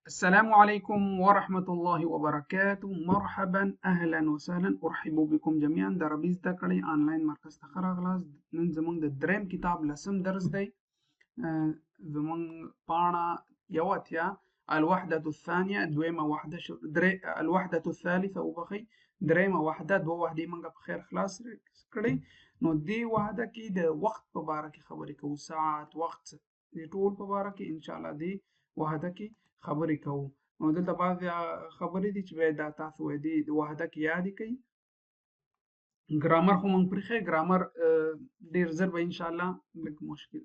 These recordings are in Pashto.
السلام عليكم ورحمة الله وبركاته. مرحبا أهلا وسهلا، أرحب بكم جميعا. دربيز دكري أونلاين مركز تخرغلاس نن زمونږ د دریم کتاب لسم درس دی. زمونږ پاڼه یو اتیا الوحدة الثانية دویمه وحده الوحدة الثالثة وبخي دریمه وحده دوه وحدې موږ په خیر خلاص کړي. نو دې وحده کې د وخت په باره کې خبرې کوو، ساعت وخت دې ټول په باره کې ان شاء الله دې وحده کې خبرې کوو. نو دلته بعضې خبرې دي چې باید دا تاسو دې وحده کې یادې کړئ. ګرامر خو مونږ پرېښی، ګرامر ډېر زر به ان شاء الله لږ مشکل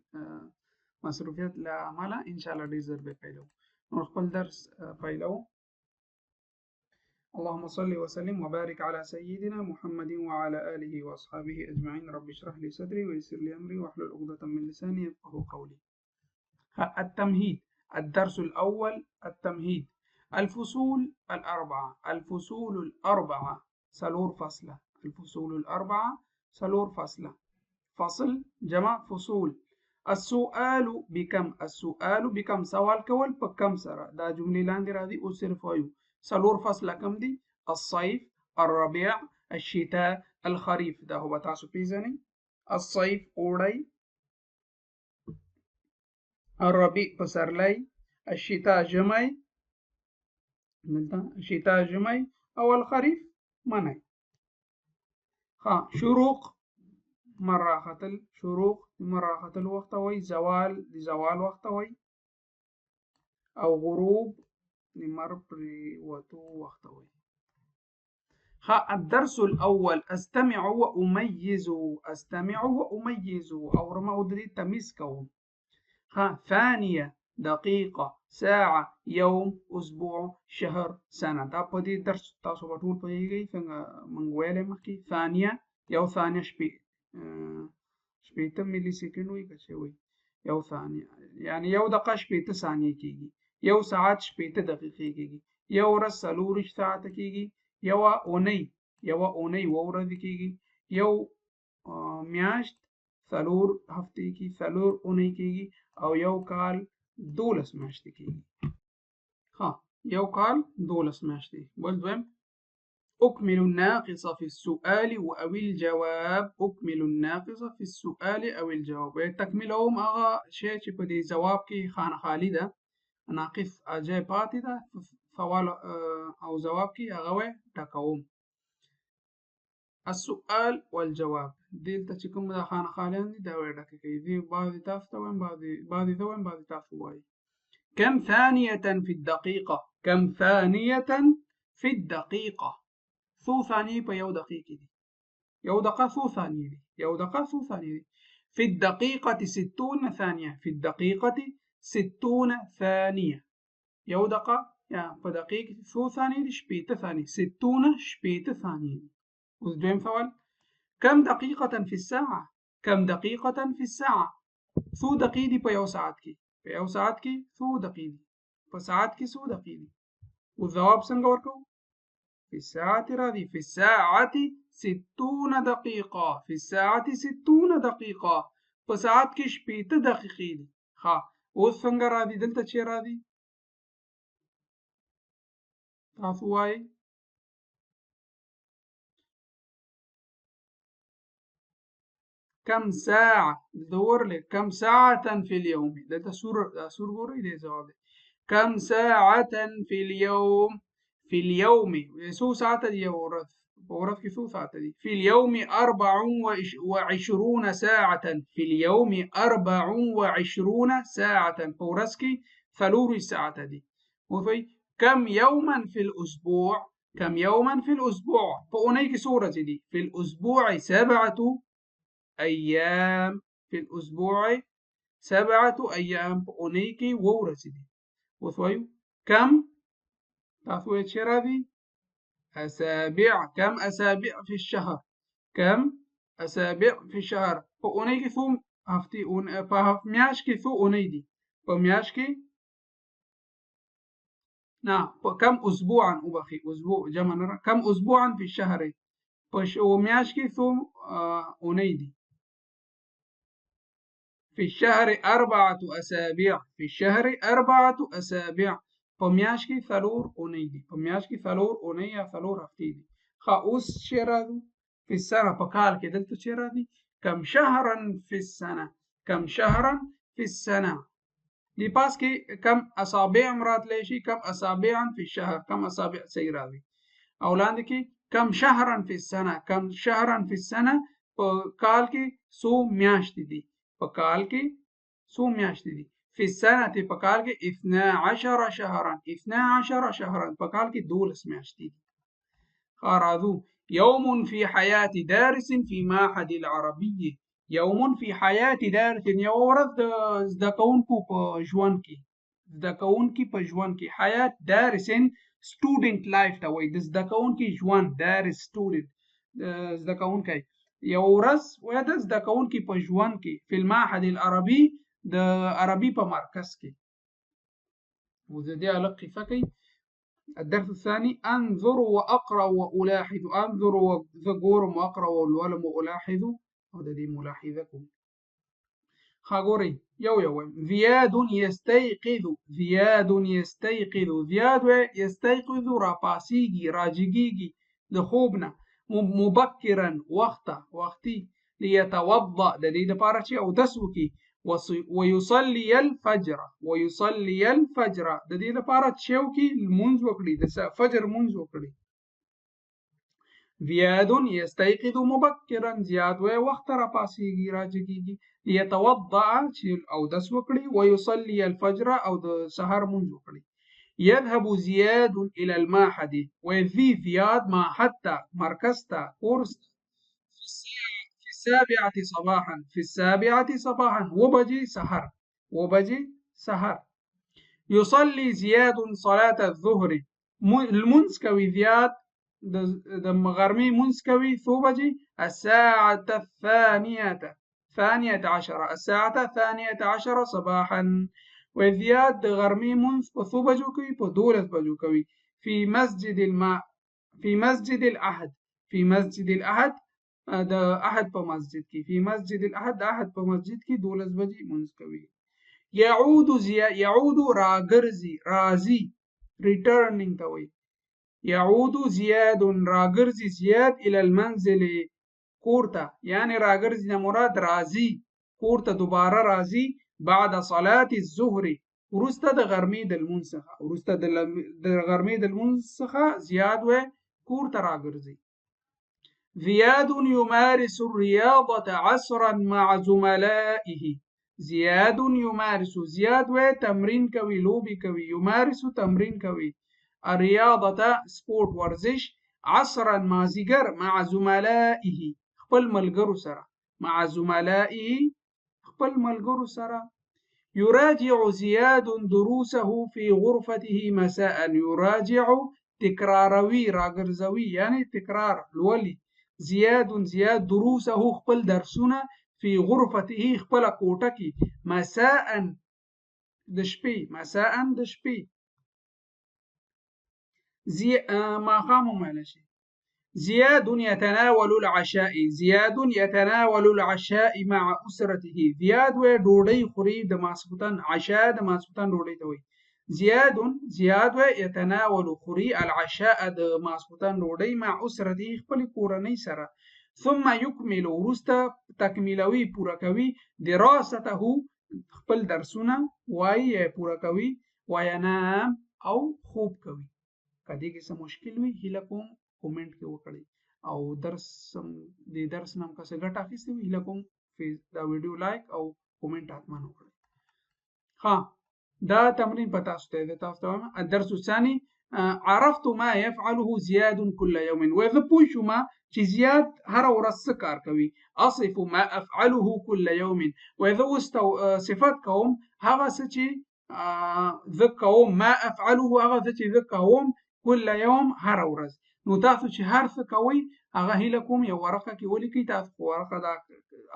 مصروفیت له امله ان شاء الله ډېر زر به پیلوو. نو خپل درس پیلوو. اللهم صل وسلم وبارك على سيدنا محمد وعلى آله وأصحابه أجمعين. رب اشرح لي صدري ويسر لي أمري واحلل عقدة من لساني يفقهوا قولي. التمهيد. الدرس الأول التمهيد. الفصول الأربعة. الفصول الأربعة سلور فصلة. الفصول الأربعة سلور فصلة. فصل جمع فصول. السؤال بكم. السؤال بكم سوال کول په کم سره. دا جملې لاندې راځي او صرف وایو سلور فصله کم دي. الصيف، الربيع، الشتاء، الخريف. دا هو تاسو پیژنئ. الصيف اوړی، الربيع پسرلی، الشتاء ژمی، دلته الشتاء ژمی او الخريف منی. شروق مره ختل، شروق مره ختل وخت وای، زوال د زوال وخت وای، او غروب د مر پرې وتو وخت وای. الدرس الأول استمع وأميز. استمع وأميز اورم او درې تمیز کوم. ثانية، دقيقة، ساعة، يوم، أسبوع، شهر، سنة. دا په دې درس تاسو به ټول پوهیږئ څنګه موږ ویلې مخکې. ثانیه یو ثانیه شپېته ملي سیکنډ وي که څه وي. یو ثانیه یعنې یو دقیقه شپېته ثانیې کېږي. یو ساعت شپېته دقیقې کېږي. یو ورځ څلورویشت ساعته کېږي. یوه اونۍ اووه ورځې کېږي. یو میاشت څلور هفتې کېږي، څلور اونۍ کېږي. او یو کال 12 میاشتې کېږي. یو کال 12 میاشتې. بل دویم أكمل الناقص في السؤال أو الجواب. أكمل الناقص في السؤال أو الجواب. تکمیلوم هغه شی چې په دې ځواب کې خانه خالي ده، ناقص اجای پاتې ده، سوال او ځواب کې هغه ټکوم. السؤال والجواب دلته چې کوم د خانه خالیان دي دا ډکه کوي. دې بعضې تاسو ته وایم، بعضې زه وایم، بعضې تاسو وایي. كم ثانية في الدقيقة. كم ثانية في الدقيقة. څو ثانیې په یو دقیقه دي. یو دقیقه څو ثانیې دي. یو دقیقه څو ثانیې دي. في الدقيقة 60 ثانية. في الدقيقة 60 ثانية. یو دقیقه یا په دقیقه څو ثانیې دي. شپېته ثانیې. 60 شپېته ثانیې. اوس دویم سوال. كم دقيقة في الساعة. كم دقيقة في الساعة. څو دقیقې دي په یو ساعت کې. په یو ساعت کې څو دقیقې دي. په ساعت کې څو دقیقې دي. او ځواب څنګه ورکوو. في الساعة راضي. في الساعة 60 دقيقة. في الساعة 60 دقيقة. په ساعت کې شپېته دقیقې دي. اوس څنګه راضي. دلته چې راضي تاسو وایئ. كم ساعة. دور لك كم ساعة في اليوم. دلته سور ګورئ دې ځواب دی. كم ساعة في اليوم. في اليوم څو ساعته دي یو ورځ. په ورځ کې څو ساعته دي. في اليوم 24 ساعة. في اليوم 24 ساعة. په ورځ کې 4 ساعته دي. وفي كم يوما في الأسبوع. كم يوما في الأسبوع. په اونۍ کې څو ورځې دي. في الأسبوع 7 أيام. في الأسبوع 7 أيام. په اونۍ کې 7 ورځې دي. اوس وایو كم تاسو یې چې راځي. أسابع. كم أسابع في الشهر. كم أسابع في الشهر. په اونۍ کې څو هفتې. په میاشت کې څو اونۍ دي. په میاشت کې نه كم أسبوعا. وبخي أسبوع جمع نه. كم أسبوعا في الشهر. په میاشت کې څو اونۍ دي. في الشهر 4 أسابيع. في الشهر 4 أسابيع. په میاشت کې 4 اونۍ دي، په میاشت کې 4 اونۍ یا 4 هفتې دي. ښه اوس چې راځو په سنه په کال کې دلته چې راځي کم شهرا فی السنه، کم شهرا فی السنه دی پاس کې کم اصابع راتلی شي، کم اصابع فی الشهر، کم اصابع صحیح راځي. او لاندې کې کم شهرا فی السنه، کم شهرا فی السنه په کال کې څو میاشتې دي، په کال کې څو میاشتې دي. فی السنه په کال کې 12 شهرا، 12 شهرا په کال کې 12 میاشتې دي. راځو يوم في حياة دارس في معهد العربية، يوم في حياة دارس یو ورځ د زده کوونکو په ژوند کې، زده کوونکي په ژوند کې. حیات دارس سټوډنټ لایف ته وایي، د زده کوونکي ژوند، دارس سټوډنټ زده کوونکی. یو ورځ وایي د زده کوونکي په ژوند کې فی المعهد العربي د عربي په مرکز کې. وزه دې الګ قصه کوي. الدرس الثاني انظر واقرا والاحظ، انظر وذكورم واقرا والولم والاحظ، او د دې ملاحظه کوم. خاګوري یو یو زیاد یستيقظ، زیاد یستيقظ، زیاد یستيقظ را پاسیږي، راجګیږي د خوب نه. مبکرا وخته، وختي. ليتوضا د دې لپاره چې اودس وکړي. ويصلي الفجر، ويصلي الفجر د دې لپاره چې وکړي لمونځ وکړي، د فجر لمونځ وکړي. زیاد یستيقظ مبکرا، زیاد وخت را پاسیږي، راجګیږي. ليتوضا چې اودس وکړي، ويصلي الفجر او د سحر لمونځ وکړي. يذهب زياد الى المعهد، ويذي زياد معهد ته، مرکز ته، کورس في السابعة صباحا، في السابعة صباحا وبجي سحر، وبجي سحر. يصلي زياد صلاة الظهر، المنځ کوي زیاد د غرمې منځ کوي څو بجې؟ الساعة الثانية عشرة، الساعة الثانية عشرة صباحا. وزياد د غرمې منځ په څو بجو کوي؟ په 12 بجو کوي. في مسجد في مسجد الأحد، في مسجد الأحد د احد په مسجد کې، في مسجد الأحد د احد په مسجد کې 12 بجې منځ کوي. يعود يعود راګرځي، راځي، returning ته وایي. يعود زياد راګرځي زياد الى المنزل کورته، یعنی راګرځي نه مراد راځي کورته، دوباره راځي. بعد صلاة الظهر وروسته د غرمې د لمونځ څخه، وروسته د غرمې د لمونځ څخه زیاد کورته راګرځي. زياد يمارس الرياضة عصرا مع زملائه، زياد يمارس، زياد تمرین کوي، لوبي کوي. يمارس تمرین کوي. الرياضة سپورت ورزش. عصرا مازیګر. مع زملائه خپل ملګرو سره، مع زملائه خپل ملګرو سره. يراجع زياد دروسه في غرفته مساء، يراجع تکراروي، راګرځوي یعنی تکرار لولي. زياد زياد دروسه خپل درسونه في غرفته خپل کوټه کې، مساء د شپې، مساء د شپې. ماښام ویلی شي. زياد يتناول العشاء، زياد يتناول العشاء مع أسرته، زياد ډوډۍ خوري د ماسپښین، عشاء د ماسپښین ډوډۍ ته وایي. زياد زياد يتناول خوري العشاء د ماسپښین ډوډۍ مع أسرته خپل کورنۍ سره. ثم يكمل وروسته تکمیلوي، پوره کوي. دراسته خپل درسونه وایي پوره کوي. وینام او خوب کوي. که دې کې څه مشکل وي هیله کوم کومنټ کې وکړئ، او د درس نام که څه ګټه اخیستې وي هیله کوم دا ویډیو لایک او کومنټ حتما وکړئ. ها دا تمرین په تاسو ته دی، تاسو ته وایم. الدرس الثاني عرفت ما يفعله زياد كل يوم، وزه پوه شوم چې زیاد هر ورځ څه کار کوي. اصف ما افعله كل يوم، وزه اوس صفت کوم هغه څه چې زه کوم. ما افعله هغه څه چې زه کوم كل يوم هر ورځ. نو تاسو چې هر څه کوئ هغه هیله کوم یو ورقه کې ولیکئ. تاسو په ورقه دا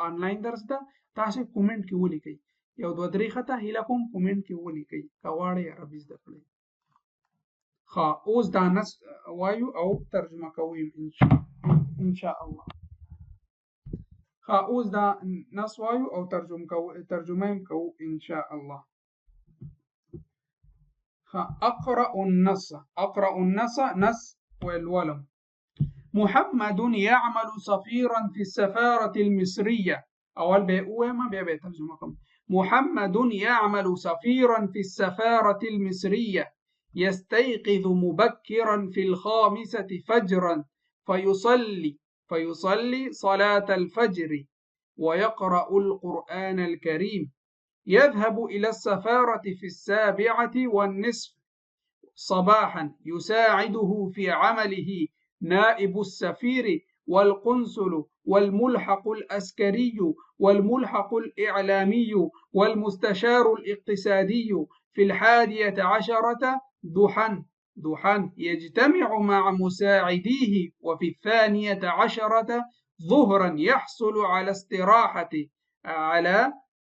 آنلاین درس ده، تاسو کومنټ کې ولیکئ، یو دوه درې خطه هیله کوم کومنټ کې ولیکئ که غواړئ عربي زده کړئ. ښه اوس دا نص وایو او ترجمه کوو ان شاء الله. ښه اوس دا نص وایو او ترجمه یې کوو ان شاء الله. أقرأ النص. أقرأ النص نص والولم. محمد يعمل سفيرا في السفارة المصرية. أول بيقوه ما بيترجمكم. محمد يعمل سفيرا في السفارة المصرية، يستيقظ مبكرا في 5 فجرا فيصلي صلاة الفجر ويقرأ القرآن الكريم، يذهب إلى السفارة في 7:30 صباحا، يساعده في عمله نائب السفير والقنصل والملحق العسكري والملحق الإعلامي والمستشار الاقتصادي في 11 ضحى يجتمع مع مساعديه، وفي 12 ظهرا يحصل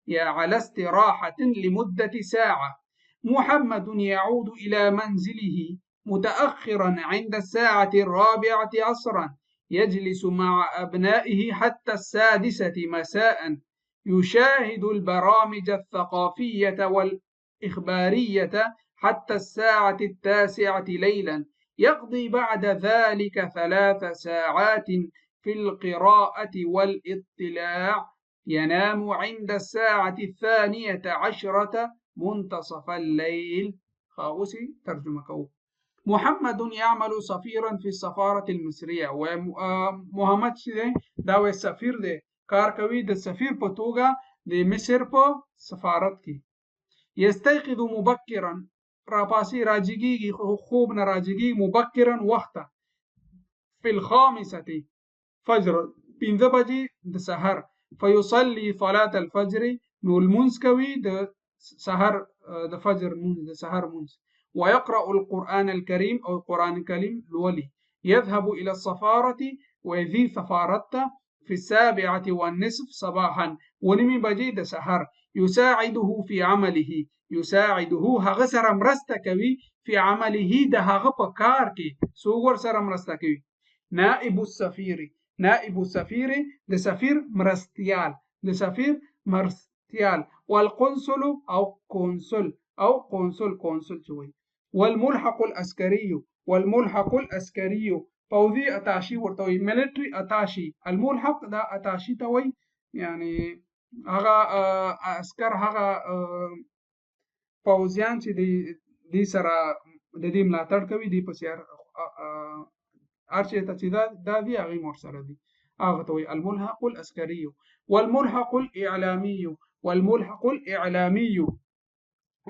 على استراحة لمدة ساعة. محمد يعود إلى منزله متأخرا عند 4:00 عصرا، يجلس مع أبنائه حتى 6 مساء، يشاهد البرامج الثقافية والإخبارية حتى 9 ليلا، يقضي بعد ذلك 3 ساعات في القراءة والاطلاع، ينام عند 12:00 منتصف الليل. خاوسي ترجمة. محمد يعمل سفيرا في السفارة المصرية. ومحمد داوي السفير ده كاركوي ده السفير بتوغا دي مصر بو سفارتك. يستيقظ مبكرا راباسي راجيجي خوبنا راجيجي مبكرا وقتا في 5 فجر بنذبجي ده سهر، فيصلي صلاة الفجر نولمنسكوي ده سهر ده فجر منز ده سهر منز، ويقرأ القرآن الكريم أو القرآن الكريم الولي، يذهب إلى السفارة وذي سفارته في 7:30 صباحا ونمي بجي ده سهر، يساعده في عمله، يساعده هغ سر مرستكوي في عمله ده هغ بكاركي سوغر سر مرستكوي. نائب السفير ده سفير مرستيال والقنصل أو قنصل شوي، والملحق العسكري فوزي أتاشي ورتوي ميلتري أتاشي. الملحق ده أتاشي توي يعني هغا عسكر هغا فوزيان چې دي سره د دې ملاتړ کوي، دي پسې ارچه ته چې دا دي هغه مور سره دي هغه ته وي الملحق العسكري والملحق الإعلامي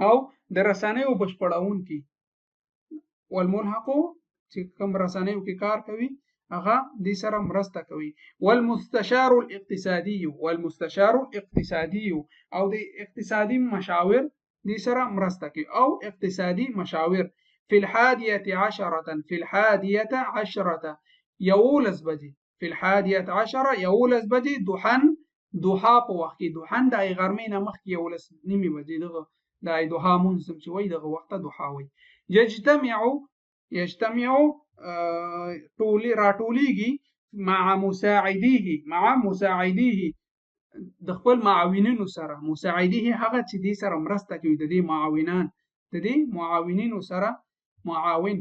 او د رسنیو بشپړونکي. والملحق چې کوم رسنیو کې کار کوي هغه دې سره مرسته کوي. والمستشار الاقتصادي او د اقتصادي مشاور دې سره مرسته کوي او اقتصادي مشاور. في 11 يولس بجي في 11 يولس بجي دوحا په وخت کې دوحن د غرمې نه مخکې 11 بجې دغه د دوحا منسم چې وای دغه وخت دوحا وای. يجتمع راټولیږي مع مساعديه د خپل معاونینو سره. مساعديه هغه چې دې سره مرسته کوي، د دې معاونینو سره معاون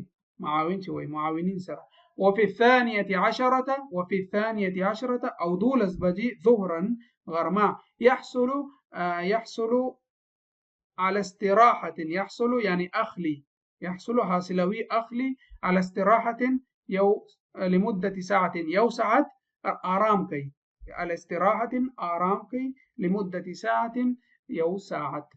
چې وای معاونین سره. وفي 12 أو 12 بجي ظهرا غرما يحصل على استراحة. يحصل حاصلوي أخلي على استراحة لمدة ساعة ساعة آرام كي على استراحة آرام كي لمدة ساعة ساعة.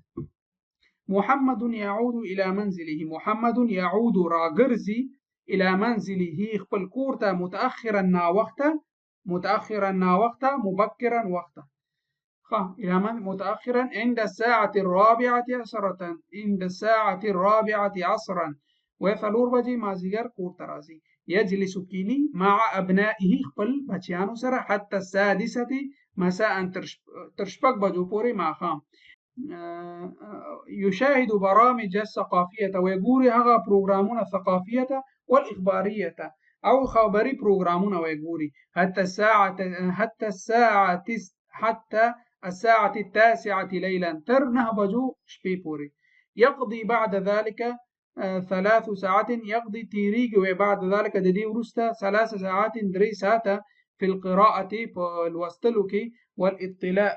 محمد يعود إلى منزله. محمد يعود راغرزي إلى منزله خپل کورته متأخرا مبكرا وقتا. إلى متأخرا عند 4:10 عصرا وثلور بجي مازیګر کورته راځي. يجلس كيني مع أبنائه خپل بچیانو سره حتى 6 مساء ترشبك بجو پوري ماخام. يشاهد برامج الثقافية ويقوري هغا بروغرامون الثقافية والإخبارية أو خبري بروغرامون ويقوري حتى الساعة 9 ليلا تر 9 بجو شبي بوري. يقضي بعد ذلك 3 ساعات يقضي تيريجي، وبعد ذلك ددي ورستا 3 ساعات دري ساعة في القراءة الوستلوكي والاطلاع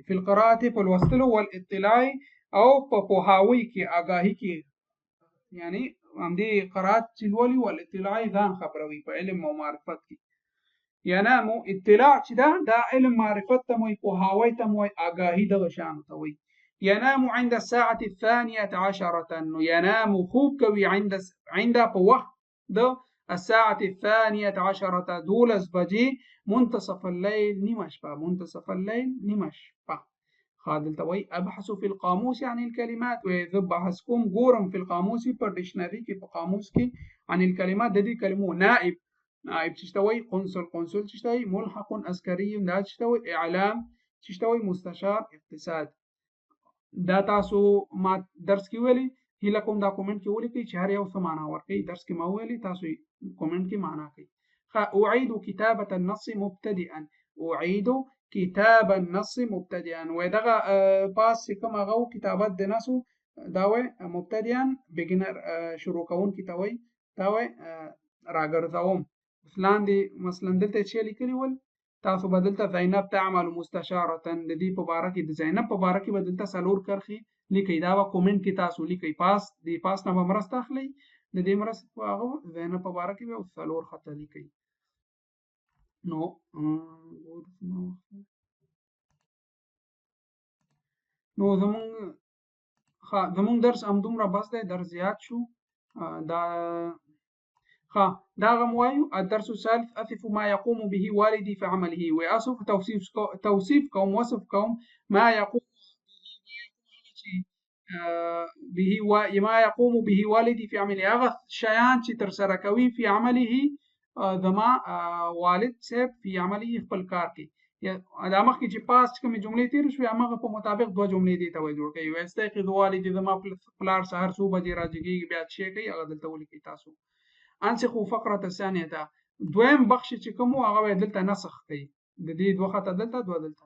في القراءة والوستلو والاطلاع أو بوهاويكي أغاهيكي، يعني عندي قراءة الولي والاطلاع ذان خبروي علم ومعرفتي. ينام اطلاع ده علم معرفة تموي بوهاوي تموي أغاهي ده وشان توي. ينام عند الساعة 12 ينام خوكوي عند بوه ده الساعة 12 دولس بجي منتصف الليل نمش منتصف الليل نمش خادل توي أبحث في القاموس عن الكلمات، وذب بحثكم قورم في القاموس بردشنري في قاموسكي عن الكلمات دي كلمة نائب تشتوي قنصل تشتوي ملحق عسكري دا تشتوي إعلام تشتوي مستشار اقتصاد. دا تاسو ما درس کی ویلی هیله کوم دا کومنت کې ولیکئ چې هر یو څه معنا ورکړي. درس کې ما ویلي تاسو کومنت کې معنا کړئ. أعيد كتابة النص مبتدئا، أعيد كتاب النص مبتدئا، ودغه باس کوم هغه کتابت د نصو داوي مبتدئا بيجنر شروع کون کی توي داوي راګرځوم. مثلا دلته چې لیکلي ول تاسو بدلته زینب تعمل مستشارة د دې په باره کې د زینب په باره کې بدلته سلور کرخي لیکي دا کومنت کې تاسو لیکي پاس نه مرسته اخلي د دې مرسته په هغه زینب په باره کې به سلور خط لیکي. نو زمونږ درس همدومره بس دی، درس زیات شو. دا داغم وايو الدرس الثالث أصف ما يقوم به والدي في عمله، وأصف توصيف كوم وصف كوم ما يقوم به ما يقوم به والدي في عمله، هغه شیان چې ترسره کوي في عمله زما والد صاحب في عمله خپل کار کې. دا مخکې چې پاس کومې جملې تېرې شوې همغه په مطابق دوه جملې دې ته جوړ کوي. ویستيقظ والدي زما پلار سهار څو بجې راجګېږي بیا څه شی کوي هغه دلته ولیکئ تاسو. انسخو فقرة الثانية دویم بخش چې کوم هغه دلته نسخ کوي د دې دوه خطه دلته دوه دلته.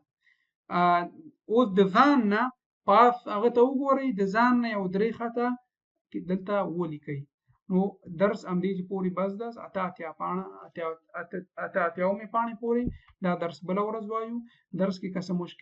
اوس د ځان نه پاس هغه ته وګورئ، د ځان نه یو درې خطه دلته ولیکئ. نو درس همدې پورې بس ده، اته اتیاومې پاڼې پورې دا درس بله ورځ وایو. درس کې که څه مشکل